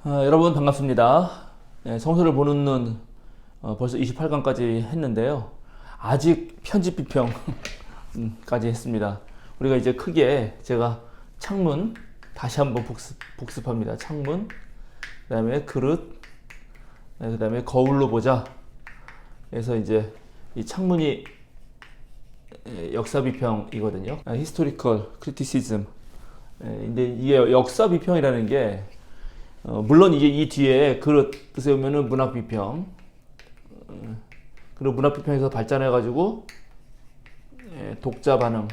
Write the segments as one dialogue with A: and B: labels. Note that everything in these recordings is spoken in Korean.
A: 여러분 반갑습니다. 성서를 보는 눈 벌써 28강까지 했는데요. 아직 편집 비평까지 했습니다. 우리가 이제 크게 제가 창문 다시 한번 복습합니다. 창문, 그 다음에 그릇, 그 다음에 거울로 보자. 그래서 이제 이 창문이 역사 비평이거든요. Historical Criticism. 근데 이게 역사 비평이라는 게 물론 이게 이 뒤에 그릇에 오면은 문학 비평, 그리고 문학 비평에서 발전해가지고 독자 반응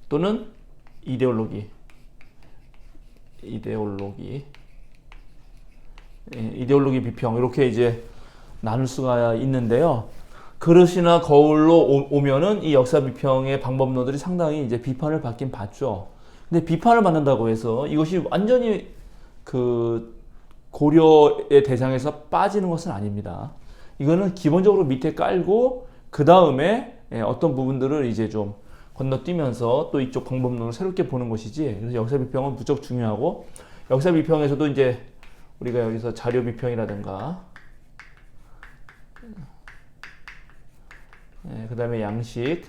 A: 또는 이데올로기 비평, 이렇게 이제 나눌 수가 있는데요. 그릇이나 거울로 오면은 이 역사 비평의 방법론들이 상당히 이제 비판을 받긴 받죠. 근데 비판을 받는다고 해서 이것이 완전히 그 고려의 대상에서 빠지는 것은 아닙니다. 이거는 기본적으로 밑에 깔고 그 다음에 어떤 부분들을 이제 좀 건너뛰면서 또 이쪽 방법론을 새롭게 보는 것이지. 그래서 역사 비평은 무척 중요하고, 역사 비평에서도 이제 우리가 여기서 자료 비평이라든가 그 다음에 양식,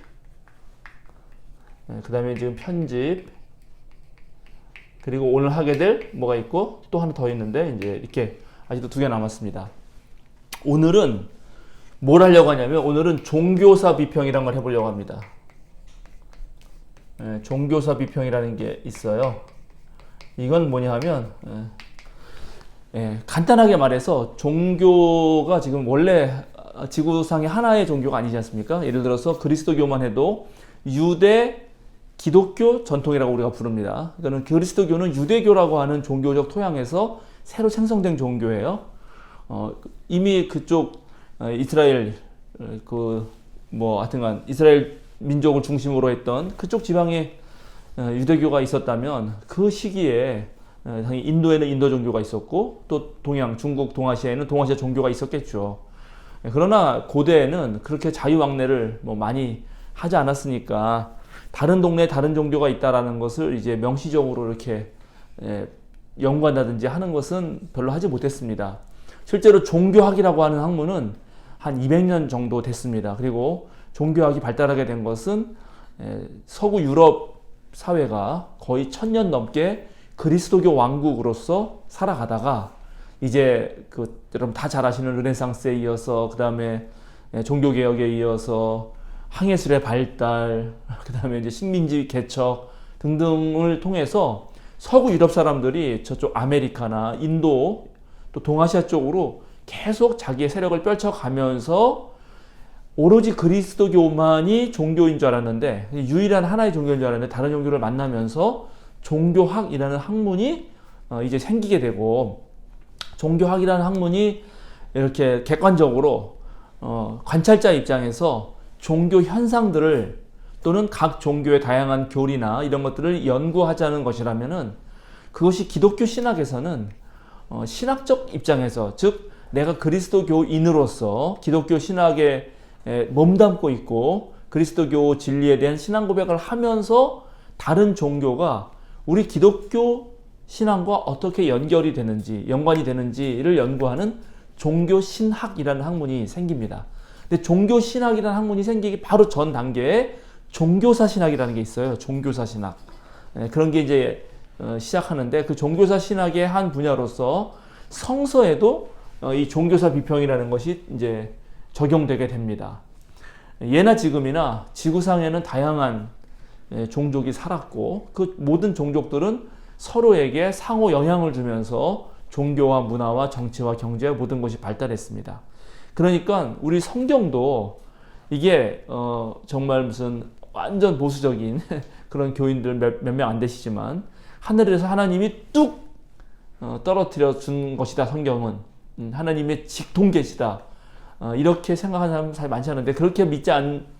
A: 그 다음에 지금 편집, 그리고 오늘 하게 될 뭐가 있고 또 하나 더 있는데 이제 이렇게 아직도 2개 남았습니다. 오늘은 뭘 하려고 하냐면, 오늘은 종교사 비평이란 걸 해보려고 합니다. 종교사 비평이라는 게 있어요. 이건 뭐냐 하면 간단하게 말해서 종교가 지금 원래 지구상의 하나의 종교가 아니지 않습니까? 예를 들어서 그리스도교만 해도 유대, 기독교 전통이라고 우리가 부릅니다. 그러니까 그리스도교는 유대교라고 하는 종교적 토양에서 새로 생성된 종교예요. 이미 그쪽 이스라엘 하여튼간 이스라엘 민족을 중심으로 했던 그쪽 지방에 유대교가 있었다면, 그 시기에 당연히 인도에는 인도 종교가 있었고 또 동양, 중국, 동아시아에는 동아시아 종교가 있었겠죠. 그러나 고대에는 그렇게 자유왕래를 많이 하지 않았으니까 다른 동네에 다른 종교가 있다라는 것을 이제 명시적으로 이렇게 연구한다든지 하는 것은 별로 하지 못했습니다. 실제로 종교학이라고 하는 학문은 한 200년 정도 됐습니다. 그리고 종교학이 발달하게 된 것은 서구 유럽 사회가 거의 1000년 넘게 그리스도교 왕국으로서 살아가다가 이제 여러분 다 잘 아시는 르네상스에 이어서, 그 다음에 종교개혁에 이어서 항해술의 발달, 그 다음에 이제 식민지 개척 등등을 통해서 서구 유럽 사람들이 저쪽 아메리카나 인도 또 동아시아 쪽으로 계속 자기의 세력을 펼쳐가면서 오로지 그리스도교만이 종교인 줄 알았는데, 유일한 하나의 종교인 줄 알았는데, 다른 종교를 만나면서 종교학이라는 학문이 이제 생기게 되고, 종교학이라는 학문이 이렇게 객관적으로 관찰자 입장에서 종교 현상들을 또는 각 종교의 다양한 교리나 이런 것들을 연구하자는 것이라면은, 그것이 기독교 신학에서는 신학적 입장에서, 즉 내가 그리스도교인으로서 기독교 신학에 몸담고 있고 그리스도교 진리에 대한 신앙 고백을 하면서 다른 종교가 우리 기독교 신앙과 어떻게 연결이 되는지, 연관이 되는지를 연구하는 종교신학이라는 학문이 생깁니다. 근데 종교신학이라는 학문이 생기기 바로 전 단계에 종교사 신학이라는 게 있어요. 종교사 신학. 그런 게 이제 시작하는데, 그 종교사 신학의 한 분야로서 성서에도 이 종교사 비평이라는 것이 이제 적용되게 됩니다. 예나 지금이나 지구상에는 다양한 종족이 살았고, 그 모든 종족들은 서로에게 상호 영향을 주면서 종교와 문화와 정치와 경제와 모든 것이 발달했습니다. 그러니까 우리 성경도 이게 정말 무슨 완전 보수적인 그런 교인들 몇 명 안 되시지만, 하늘에서 하나님이 뚝 떨어뜨려 준 것이다. 성경은 하나님의 직통계시다. 이렇게 생각하는 사람 잘 많지 않은데, 그렇게 믿지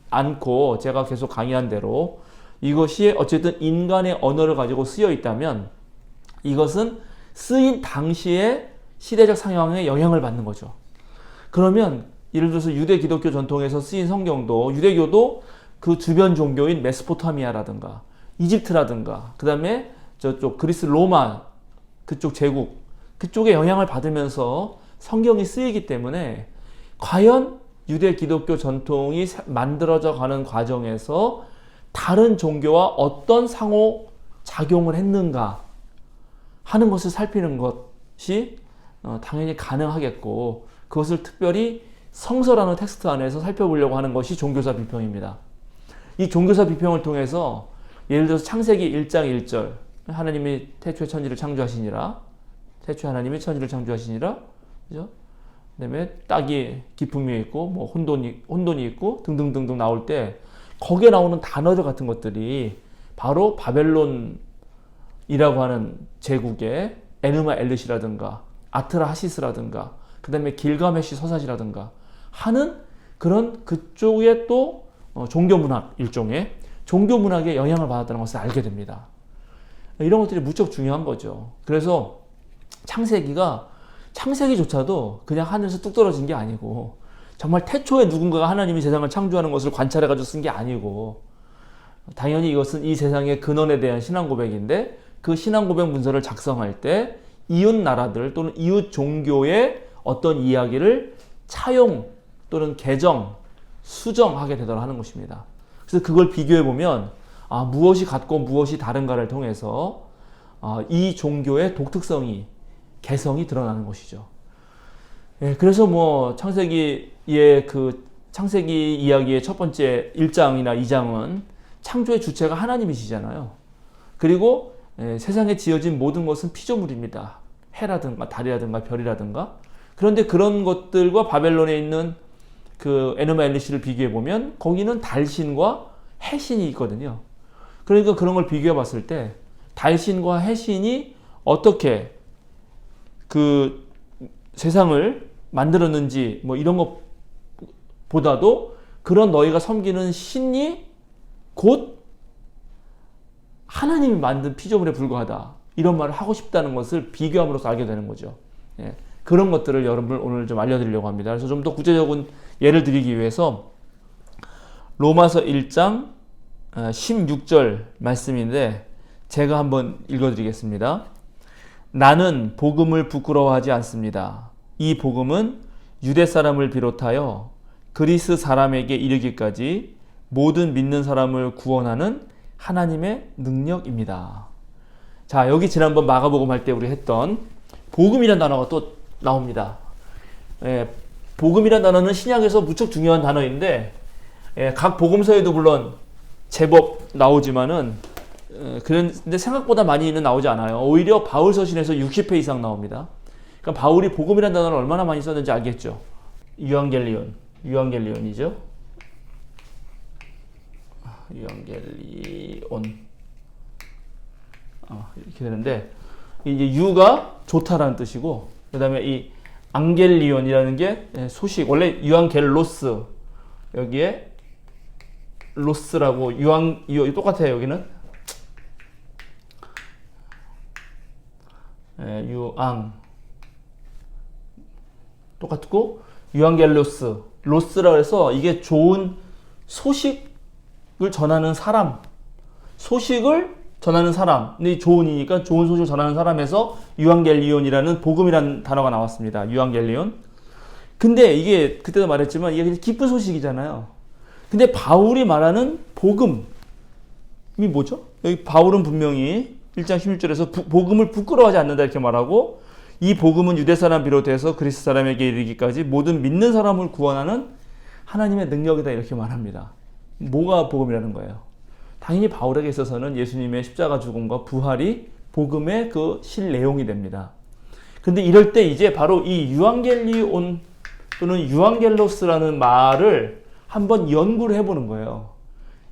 A: 않고 제가 계속 강의한 대로 이것이 어쨌든 인간의 언어를 가지고 쓰여 있다면, 이것은 쓰인 당시의 시대적 상황에 영향을 받는 거죠. 그러면 예를 들어서 유대 기독교 전통에서 쓰인 성경도, 유대교도 그 주변 종교인 메소포타미아라든가 이집트라든가 그 다음에 저쪽 그리스 로마 그쪽 제국 그쪽에 영향을 받으면서 성경이 쓰이기 때문에 과연 유대 기독교 전통이 만들어져 가는 과정에서 다른 종교와 어떤 상호 작용을 했는가 하는 것을 살피는 것이 당연히 가능하겠고, 그것을 특별히 성서라는 텍스트 안에서 살펴보려고 하는 것이 종교사 비평입니다. 이 종교사 비평을 통해서 예를 들어서 창세기 1장 1절 하나님이 태초에 천지를 창조하시니라, 태초에 하나님이 천지를 창조하시니라, 그죠? 그다음에 땅이 깊음 위에 있고 뭐 혼돈이 있고 등등등등 나올 때 거기에 나오는 단어들 같은 것들이 바로 바벨론이라고 하는 제국의 에누마 엘릿이라든가 아트라하시스라든가 그 다음에 길가메시 서사시라든가 하는 그런 그쪽의 또 종교문학, 일종의 종교문학에 영향을 받았다는 것을 알게 됩니다. 이런 것들이 무척 중요한 거죠. 그래서 창세기조차도 그냥 하늘에서 뚝 떨어진 게 아니고 정말 태초에 누군가가 하나님이 세상을 창조하는 것을 관찰해가지고 쓴 게 아니고, 당연히 이것은 이 세상의 근원에 대한 신앙 고백인데 그 신앙 고백 문서를 작성할 때 이웃 나라들 또는 이웃 종교의 어떤 이야기를 차용 또는 개정, 수정하게 되도록 하는 것입니다. 그래서 그걸 비교해 보면 무엇이 같고 무엇이 다른가를 통해서 이 종교의 독특성이, 개성이 드러나는 것이죠. 예, 그래서 뭐 창세기의 창세기 이야기의 첫 번째 1장이나 2장은 창조의 주체가 하나님이시잖아요. 그리고 세상에 지어진 모든 것은 피조물입니다. 해라든가 달이라든가 별이라든가. 그런데 그런 것들과 바벨론에 있는 그 에누마 엘리시를 비교해 보면 거기는 달신과 해신이 있거든요. 그러니까 그런 걸 비교해 봤을 때 달신과 해신이 어떻게 그 세상을 만들었는지 뭐 이런 것보다도 그런 너희가 섬기는 신이 곧 하나님이 만든 피조물에 불과하다, 이런 말을 하고 싶다는 것을 비교함으로써 알게 되는 거죠. 예, 그런 것들을 여러분을 오늘 좀 알려드리려고 합니다. 그래서 좀 더 구체적인 예를 드리기 위해서 로마서 1장 16절 말씀인데 제가 한번 읽어드리겠습니다. 나는 복음을 부끄러워하지 않습니다. 이 복음은 유대 사람을 비롯하여 그리스 사람에게 이르기까지 모든 믿는 사람을 구원하는 하나님의 능력입니다. 자, 여기 지난번 마가복음 할 때 우리 했던 복음이라는 단어가 또 나옵니다. 복음이라는 단어는 신약에서 무척 중요한 단어인데 각 복음서에도 물론 제법 나오지만은 그런데 생각보다 많이는 나오지 않아요. 오히려 바울 서신에서 60회 이상 나옵니다. 그러니까 바울이 복음이라는 단어를 얼마나 많이 썼는지 알겠죠. 유앙겔리온이죠. 유앙겔리온. 이렇게 되는데 이제 유가 좋다라는 뜻이고, 그 다음에 이 앙겔리온이라는 게 소식. 원래 유앙겔로스, 여기에 로스라고 똑같아요. 여기는 유앙 똑같고, 유앙겔로스 로스라고 해서 이게 좋은 소식을 전하는 사람, 소식을 전하는 사람. 근데 좋은이니까 좋은 소식을 전하는 사람에서 유앙겔리온이라는 복음이라는 단어가 나왔습니다. 유앙겔리온. 근데 이게 그때도 말했지만 이게 기쁜 소식이잖아요. 근데 바울이 말하는 복음이 뭐죠? 여기 바울은 분명히 1장 16절에서 복음을 부끄러워하지 않는다 이렇게 말하고, 이 복음은 유대 사람 비롯해서 그리스 사람에게 이르기까지 모든 믿는 사람을 구원하는 하나님의 능력이다 이렇게 말합니다. 뭐가 복음이라는 거예요? 당연히 바울에게 있어서는 예수님의 십자가 죽음과 부활이 복음의 그 실 내용이 됩니다. 근데 이럴 때 이제 바로 이 유앙겔리온 또는 유앙겔로스라는 말을 한번 연구를 해보는 거예요.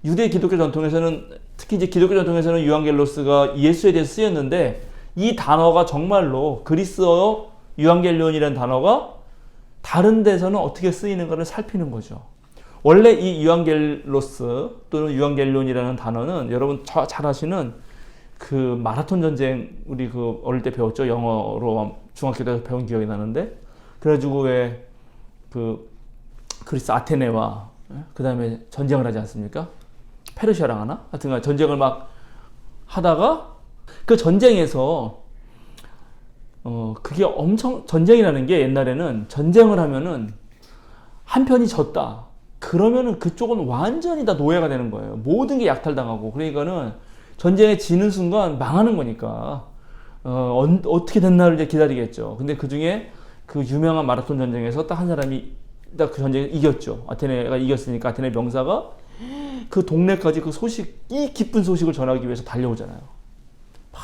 A: 유대 기독교 전통에서는, 특히 이제 기독교 전통에서는 유앙겔로스가 예수에 대해서 쓰였는데, 이 단어가 정말로 그리스어 유앙겔리온이라는 단어가 다른 데서는 어떻게 쓰이는가를 살피는 거죠. 원래 이 유앙겔로스 또는 유앙겔리온이라는 단어는 여러분 잘 아시는 그 마라톤 전쟁, 우리 그 어릴 때 배웠죠. 영어로 중학교 때 배운 기억이 나는데, 그래가지고 왜 그 그리스 아테네와 그 다음에 전쟁을 하지 않습니까? 페르시아랑 하나? 하여튼 전쟁을 막 하다가 그 전쟁에서 그게 엄청 전쟁이라는 게 옛날에는 전쟁을 하면은 한 편이 졌다. 그러면은 그쪽은 완전히 다 노예가 되는 거예요. 모든 게 약탈당하고. 그러니까는 전쟁에 지는 순간 망하는 거니까 어떻게 된 날을 이제 기다리겠죠. 근데 그 중에 그 유명한 마라톤 전쟁에서 딱 한 사람이 딱 그 전쟁에 이겼죠. 아테네가 이겼으니까 아테네 병사가 그 동네까지 그 소식, 이 기쁜 소식을 전하기 위해서 달려오잖아요. 막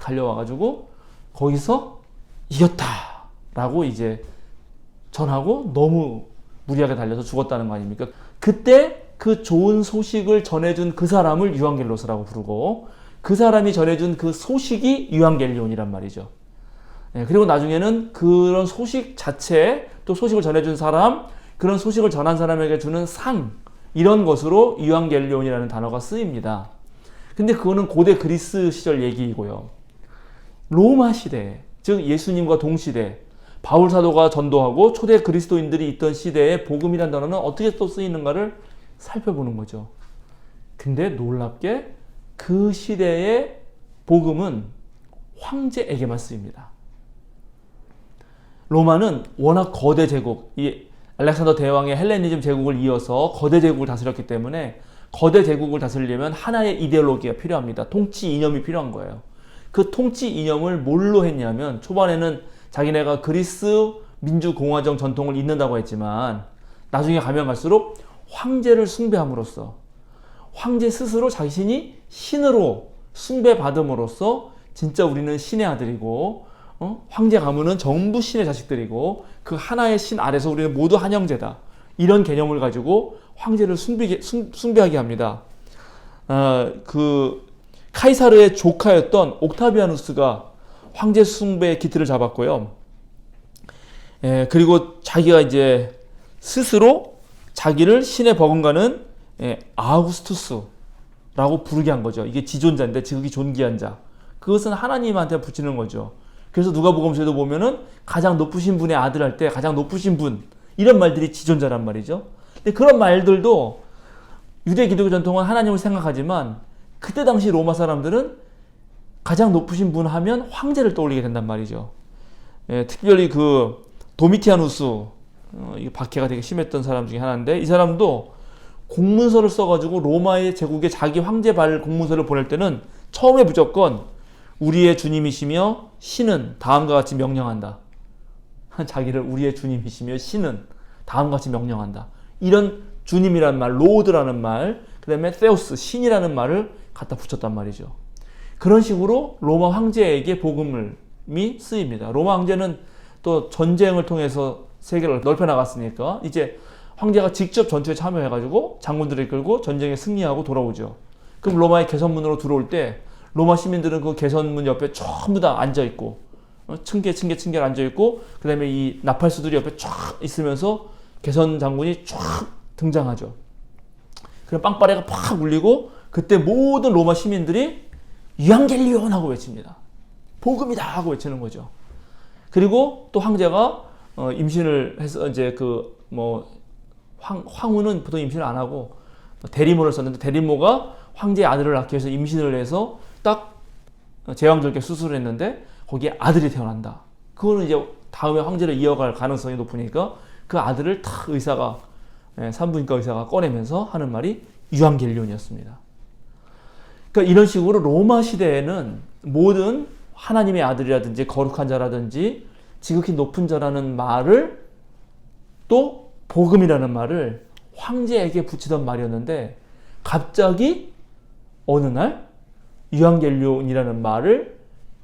A: 달려와가지고 거기서 이겼다라고 이제 전하고 너무 무리하게 달려서 죽었다는 거 아닙니까? 그때 그 좋은 소식을 전해준 그 사람을 유앙겔로스라고 부르고 그 사람이 전해준 그 소식이 유앙겔리온이란 말이죠. 그리고 나중에는 그런 소식 자체, 또 소식을 전해준 사람, 그런 소식을 전한 사람에게 주는 상, 이런 것으로 유앙겔리온이라는 단어가 쓰입니다. 근데 그거는 고대 그리스 시절 얘기이고요. 로마 시대, 즉 예수님과 동시대, 바울 사도가 전도하고 초대 그리스도인들이 있던 시대에 복음이라는 단어는 어떻게 또 쓰이는가를 살펴보는 거죠. 근데 놀랍게 그 시대의 복음은 황제에게만 쓰입니다. 로마는 워낙 거대 제국, 이 알렉산더 대왕의 헬레니즘 제국을 이어서 거대 제국을 다스렸기 때문에 거대 제국을 다스리려면 하나의 이데올로기가 필요합니다. 통치 이념이 필요한 거예요. 그 통치 이념을 뭘로 했냐면 초반에는 자기네가 그리스 민주공화정 전통을 잇는다고 했지만 나중에 가면 갈수록 황제를 숭배함으로써 황제 스스로 자신이 신으로 숭배받음으로써 진짜 우리는 신의 아들이고 황제 가문은 전부 신의 자식들이고 그 하나의 신 아래서 우리는 모두 한 형제다. 이런 개념을 가지고 황제를 숭배하게 합니다. 그 카이사르의 조카였던 옥타비아누스가 황제 숭배의 기틀을 잡았고요. 그리고 자기가 이제 스스로 자기를 신에 버금가는 아우구스투스라고 부르게 한 거죠. 이게 지존자인데 지극히 존귀한 자. 그것은 하나님한테 붙이는 거죠. 그래서 누가복음서에도 보면은 가장 높으신 분의 아들 할 때 가장 높으신 분 이런 말들이 지존자란 말이죠. 근데 그런 말들도 유대 기독교 전통은 하나님을 생각하지만 그때 당시 로마 사람들은 가장 높으신 분 하면 황제를 떠올리게 된단 말이죠. 특별히 그 도미티아누스 이 박해가 되게 심했던 사람 중에 하나인데 이 사람도 공문서를 써가지고 로마의 제국에 자기 황제 발 공문서를 보낼 때는 처음에 무조건 우리의 주님이시며 신은 다음과 같이 명령한다. 자기를 우리의 주님이시며 신은 다음과 같이 명령한다. 이런 주님이라는 말, 로드라는 말, 그 다음에 세우스, 신이라는 말을 갖다 붙였단 말이죠. 그런 식으로 로마 황제에게 복음이 쓰입니다. 로마 황제는 또 전쟁을 통해서 세계를 넓혀 나갔으니까 이제 황제가 직접 전투에 참여해가지고 장군들을 이끌고 전쟁에 승리하고 돌아오죠. 그럼 로마의 개선문으로 들어올 때 로마 시민들은 그 개선문 옆에 전부 다 앉아있고 층계 앉아있고 그 다음에 이 나팔수들이 옆에 쫙 있으면서 개선 장군이 쫙 등장하죠. 그럼 빵빠레가 팍 울리고 그때 모든 로마 시민들이 유앙겔리온 하고 외칩니다. 복음이다 하고 외치는 거죠. 그리고 또 황제가 임신을 해서 이제 황후는 보통 임신을 안 하고 대리모를 썼는데 대리모가 황제의 아들을 낳기 위해서 임신을 해서 딱 제왕절개 수술을 했는데 거기에 아들이 태어난다. 그거는 이제 다음에 황제를 이어갈 가능성이 높으니까 그 아들을 탁 의사가 산부인과 의사가 꺼내면서 하는 말이 유앙겔리온이었습니다. 그러니까 이런 식으로 로마 시대에는 모든 하나님의 아들이라든지 거룩한 자라든지 지극히 높은 자라는 말을 또 복음이라는 말을 황제에게 붙이던 말이었는데 갑자기 어느 날 유앙겔리온이라는 말을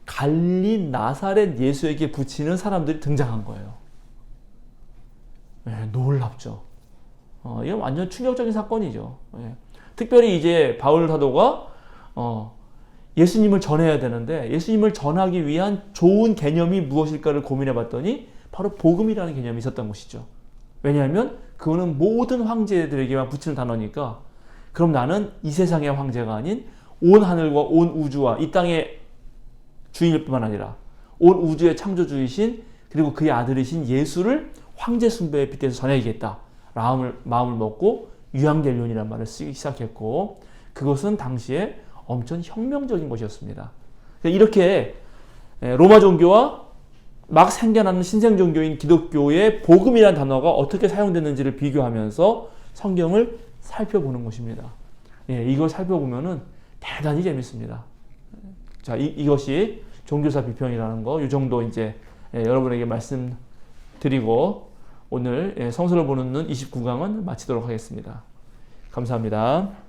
A: 갈리 나사렛 예수에게 붙이는 사람들이 등장한 거예요. 놀랍죠. 이건 완전 충격적인 사건이죠. 특별히 이제 바울 사도가 예수님을 전해야 되는데 예수님을 전하기 위한 좋은 개념이 무엇일까를 고민해 봤더니 바로 복음이라는 개념이 있었던 것이죠. 왜냐하면 그거는 모든 황제들에게만 붙이는 단어니까 그럼 나는 이 세상의 황제가 아닌 온 하늘과 온 우주와 이 땅의 주인일 뿐만 아니라 온 우주의 창조주이신 그리고 그의 아들이신 예수를 황제 숭배에 빗대서 전해야겠다 마음을 먹고 유앙겔리온이라는 말을 쓰기 시작했고 그것은 당시에 엄청 혁명적인 것이었습니다. 이렇게 로마 종교와 막 생겨나는 신생 종교인 기독교의 복음이라는 단어가 어떻게 사용됐는지를 비교하면서 성경을 살펴보는 것입니다. 이걸 살펴보면은 대단히 재밌습니다. 자, 이것이 종교사 비평이라는 거, 이 정도 이제 여러분에게 말씀드리고 오늘 성서를 보는 눈 29강은 마치도록 하겠습니다. 감사합니다.